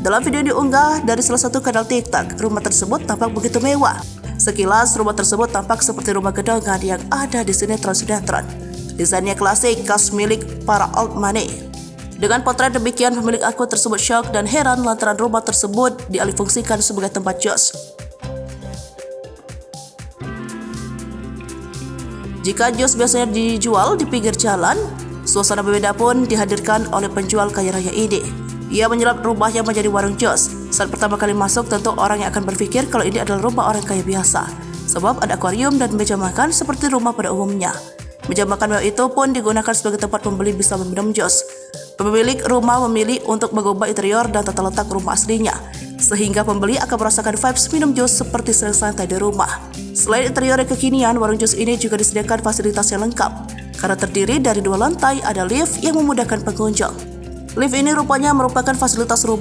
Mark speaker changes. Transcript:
Speaker 1: Dalam video yang diunggah dari salah satu kanal TikTok, rumah tersebut tampak begitu mewah. Sekilas, rumah tersebut tampak seperti rumah gedongan yang ada di sinetron. Desainnya klasik, khas milik para old money. Dengan potret demikian, pemilik akun tersebut syok dan heran lantaran rumah tersebut dialihfungsikan sebagai tempat jos. Jika jos biasanya dijual di pinggir jalan, suasana berbeda pun dihadirkan oleh penjual kaya raya ini. Ia menyulap rumahnya menjadi warung jos. Saat pertama kali masuk, tentu orang yang akan berpikir kalau ini adalah rumah orang kaya biasa, sebab ada akuarium dan meja makan seperti rumah pada umumnya. Meja makan mewah itu pun digunakan sebagai tempat pembeli bisa meminum jos. Pemilik rumah memilih untuk mengubah interior dan tata letak rumah aslinya, sehingga pembeli akan merasakan vibes minum jos seperti sedang santai di rumah. Selain interior yang kekinian, warung jos ini juga disediakan fasilitas yang lengkap. Karena terdiri dari 2 lantai, ada lift yang memudahkan pengunjung. Lift ini rupanya merupakan fasilitas rumah